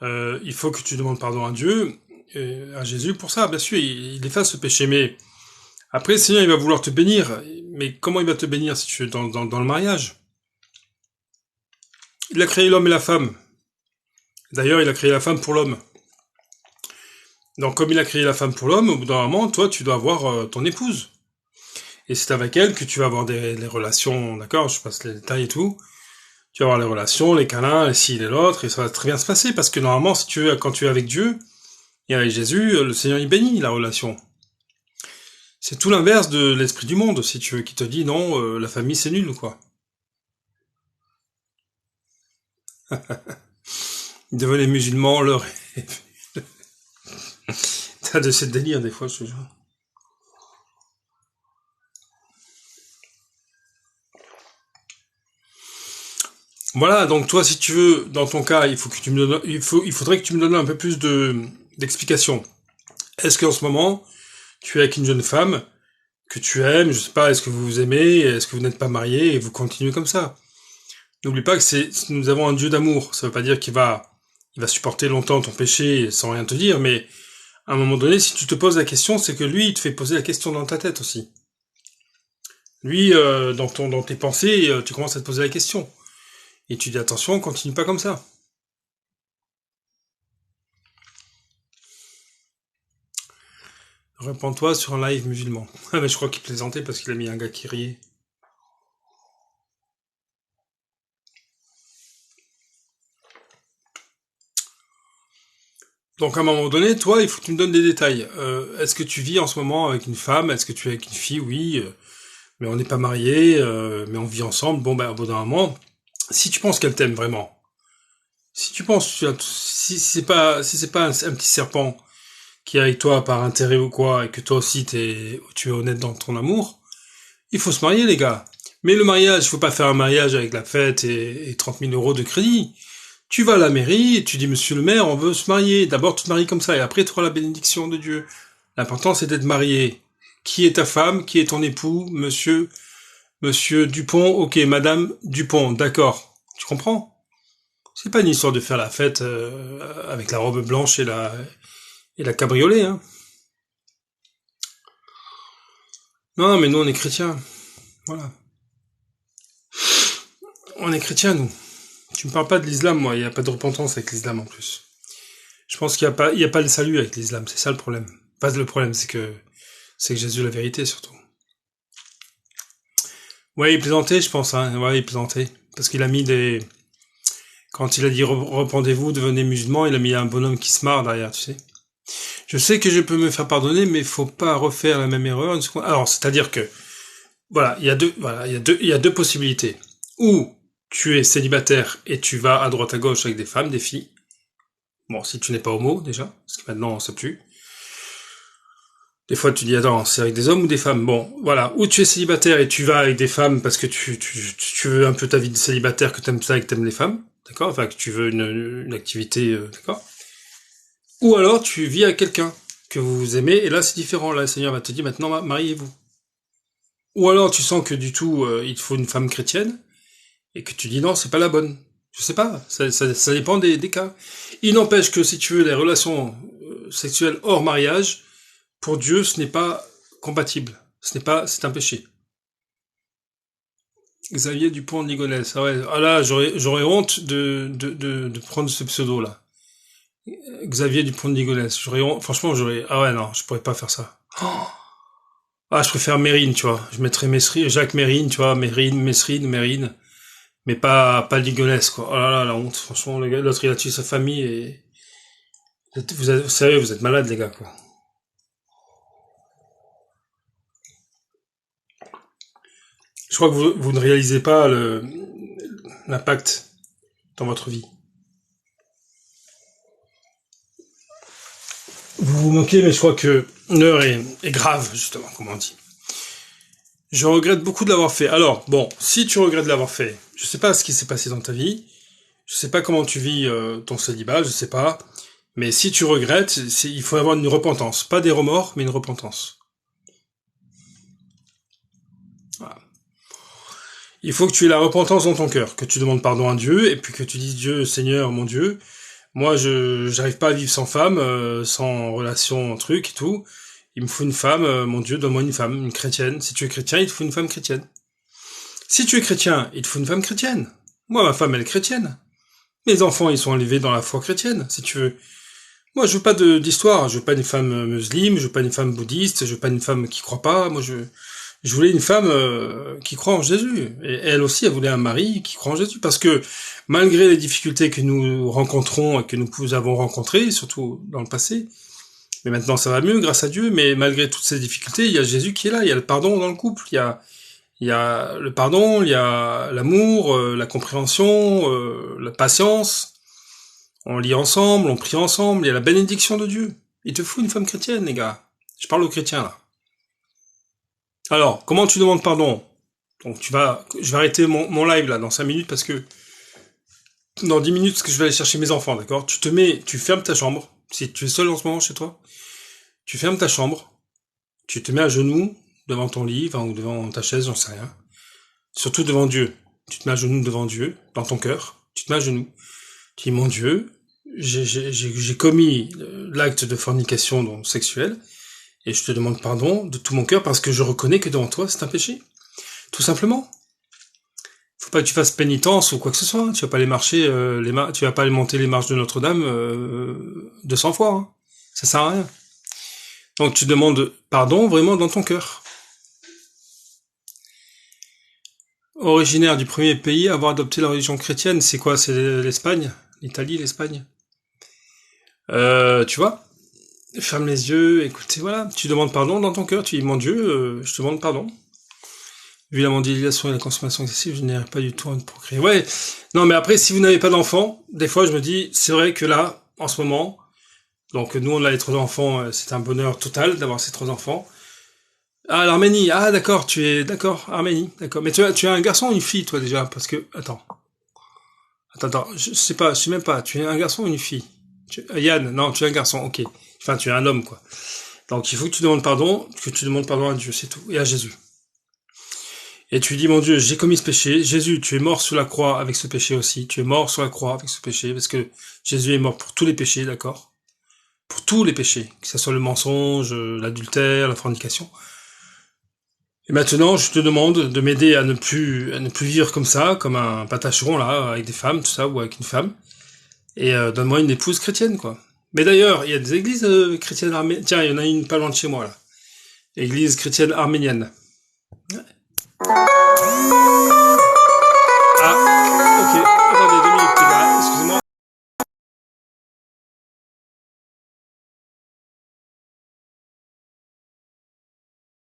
Il faut que tu demandes pardon à Dieu, à Jésus pour ça, bien sûr, il efface le péché, mais après, le Seigneur, il va vouloir te bénir, mais comment il va te bénir si tu es dans le mariage? Il a créé l'homme et la femme. D'ailleurs, il a créé la femme pour l'homme. Donc, comme il a créé la femme pour l'homme, au bout d'un moment, toi, tu dois avoir ton épouse. Et c'est avec elle que tu vas avoir des relations, d'accord, je passe les détails et tout. Tu vas avoir les relations, les câlins, les ci, les l'autre, et ça va très bien se passer, parce que normalement, si tu quand tu es avec Dieu, et avec Jésus, le Seigneur, il bénit la relation. C'est tout l'inverse de l'esprit du monde, si tu veux, qui te dit non, la famille c'est nul, quoi. Devenez musulmans, leur... T'as de ces délires, des fois, je te jure. Voilà, donc toi, si tu veux, dans ton cas, il faut que tu me donnes, il faudrait que tu me donnes un peu plus d'explications. Est-ce qu'en ce moment, tu es avec une jeune femme que tu aimes, je sais pas, est-ce que vous vous aimez, est-ce que vous n'êtes pas mariés et vous continuez comme ça? N'oublie pas que nous avons un Dieu d'amour. Ça veut pas dire il va supporter longtemps ton péché sans rien te dire, mais à un moment donné, si tu te poses la question, c'est que lui, il te fait poser la question dans ta tête aussi. Lui, dans tes pensées, tu commences à te poser la question. Et tu dis attention, continue pas comme ça. Répands-toi sur un live musulman. Ah mais je crois qu'il plaisantait parce qu'il a mis un gars qui riait. Donc à un moment donné, toi, il faut que tu me donnes des détails. Est-ce que tu vis en ce moment avec une femme? Est-ce que tu es avec une fille? Oui, mais on n'est pas mariés, mais on vit ensemble. Bon, ben, au bout d'un moment, si tu penses qu'elle t'aime vraiment, si tu penses, si c'est pas un petit serpent qui est avec toi par intérêt ou quoi, et que toi aussi tu es honnête dans ton amour, il faut se marier, les gars. Mais le mariage, il faut pas faire un mariage avec la fête et 30 000 euros de crédit. Tu vas à la mairie et tu dis, monsieur le maire, on veut se marier. D'abord, tu te maries comme ça, et après, tu auras la bénédiction de Dieu. L'important, c'est d'être marié. Qui est ta femme? Qui est ton époux? Monsieur Dupont? Ok, madame Dupont, d'accord. Tu comprends? C'est pas une histoire de faire la fête avec la robe blanche et la cabriolet, hein. Non, mais nous, on est chrétiens. Voilà. On est chrétiens, nous. Tu me parles pas de l'islam, moi. Il n'y a pas de repentance avec l'islam, en plus. Je pense qu'il y a pas le salut avec l'islam. C'est ça le problème. Pas le problème, c'est que Jésus est la vérité, surtout. Ouais, il plaisantait, je pense, hein. Ouais, il plaisantait. Parce qu'il a mis des... Quand il a dit repentez-vous, devenez musulmans, il a mis un bonhomme qui se marre derrière, tu sais. Je sais que je peux me faire pardonner, mais faut pas refaire la même erreur. Alors, c'est-à-dire que, il y a deux possibilités. Ou tu es célibataire et tu vas à droite à gauche avec des femmes, des filles. Bon, si tu n'es pas homo, déjà, parce que maintenant on sait plus. Des fois, tu dis, attends, c'est avec des hommes ou des femmes? Bon, voilà. Ou tu es célibataire et tu vas avec des femmes parce que tu veux un peu ta vie de célibataire, que t'aimes ça et que t'aimes les femmes. D'accord? Enfin, que tu veux une activité, d'accord? Ou alors, tu vis avec quelqu'un que vous aimez, et là, c'est différent. Là, le Seigneur va te dire, maintenant, mariez-vous. Ou alors, tu sens que du tout, il te faut une femme chrétienne, et que tu dis, non, c'est pas la bonne. Je sais pas. Ça dépend des cas. Il n'empêche que si tu veux des relations sexuelles hors mariage, pour Dieu, ce n'est pas compatible. C'est un péché. Xavier Dupont de Ligonnès. Ah ouais, ah là, j'aurais honte de prendre ce pseudo-là. Xavier Dupont de Ligonnès. Franchement, ah ouais, non, je pourrais pas faire ça. Ah, je préfère Mérine, tu vois. Je mettrais Jacques Mérine, tu vois, Mérine, mais pas Ligonnès, quoi. Oh là là, la honte. Franchement, l'autre, il a tué sa famille et, vous savez, vous êtes malades, les gars, quoi. Je crois que vous ne réalisez pas l'impact dans votre vie. Vous vous moquez, mais je crois que l'heure est grave, justement, comme on dit. Je regrette beaucoup de l'avoir fait. Alors, bon, si tu regrettes de l'avoir fait, je sais pas ce qui s'est passé dans ta vie, je sais pas comment tu vis ton célibat, je sais pas, mais si tu regrettes, il faut avoir une repentance. Pas des remords, mais une repentance. Voilà. Il faut que tu aies la repentance dans ton cœur, que tu demandes pardon à Dieu, et puis que tu dises Dieu, Seigneur, mon Dieu, Moi, j'arrive pas à vivre sans femme, sans relation, truc et tout. Il me faut une femme, mon Dieu, donne-moi une femme, une chrétienne. Si tu es chrétien, il te faut une femme chrétienne. Si tu es chrétien, il te faut une femme chrétienne. Moi, ma femme, elle est chrétienne. Mes enfants, ils sont élevés dans la foi chrétienne, si tu veux. Moi, je veux pas d'histoire. Je veux pas une femme musulmane, je veux pas une femme bouddhiste, je veux pas une femme qui croit pas. Moi, je voulais une femme qui croit en Jésus. Et elle aussi, elle voulait un mari qui croit en Jésus. Parce que malgré les difficultés que nous rencontrons et que nous avons rencontrées, surtout dans le passé, mais maintenant ça va mieux grâce à Dieu, mais malgré toutes ces difficultés, il y a Jésus qui est là, il y a le pardon dans le couple, il y a le pardon, il y a l'amour, la compréhension, la patience, on lit ensemble, on prie ensemble, il y a la bénédiction de Dieu. Il te faut une femme chrétienne, les gars. Je parle aux chrétiens, là. Alors, comment tu demandes pardon? Donc je vais arrêter mon live, là, dans 5 minutes, parce que, dans 10 minutes, parce que je vais aller chercher mes enfants, d'accord? Tu fermes ta chambre, si tu es seul en ce moment chez toi, tu fermes ta chambre, tu te mets à genoux, devant ton lit, enfin, ou devant ta chaise, j'en sais rien. Surtout devant Dieu. Tu te mets à genoux devant Dieu, dans ton cœur, tu te mets à genoux. Tu dis, mon Dieu, j'ai commis l'acte de fornication donc sexuelle, et je te demande pardon de tout mon cœur parce que je reconnais que devant toi c'est un péché. Tout simplement. Faut pas que tu fasses pénitence ou quoi que ce soit. Hein. Tu vas pas aller marcher, tu vas pas aller monter les marches de Notre-Dame 200 fois. Hein. Ça sert à rien. Donc tu demandes pardon vraiment dans ton cœur. Originaire du premier pays à avoir adopté la religion chrétienne, c'est quoi? C'est l'Espagne? L'Italie, l'Espagne? Tu vois? Ferme les yeux, écoute, voilà, tu demandes pardon dans ton cœur, tu dis, mon Dieu, je te demande pardon. Vu la mondialisation et la consommation excessive, je n'arrive pas du tout à me procréer. Ouais, non mais après, si vous n'avez pas d'enfants, des fois je me dis, c'est vrai que là, en ce moment, donc nous on a les 3 enfants, c'est un bonheur total d'avoir ces 3 enfants. Ah, l'Arménie, ah d'accord, tu es, d'accord, Arménie, d'accord. Mais tu as un garçon ou une fille toi déjà? Parce que, attends, je sais pas, je sais même pas, tu es un garçon ou une fille? Yann, non, tu es un garçon, ok. Enfin, tu es un homme, quoi. Donc, il faut que tu demandes pardon, à Dieu, c'est tout, et à Jésus. Et tu dis, mon Dieu, j'ai commis ce péché. Jésus, tu es mort sur la croix avec ce péché aussi. Tu es mort sur la croix avec ce péché, parce que Jésus est mort pour tous les péchés, d'accord? Pour tous les péchés, que ce soit le mensonge, l'adultère, la fornication. Et maintenant, je te demande de m'aider à ne plus vivre comme ça, comme un patacheron, là, avec des femmes, tout ça, ou avec une femme. Et donne-moi une épouse chrétienne, quoi. Mais d'ailleurs, il y a des églises chrétiennes arméniennes. Tiens, il y en a une pas loin de chez moi, là. Église chrétienne arménienne. Ah, ok. Attendez,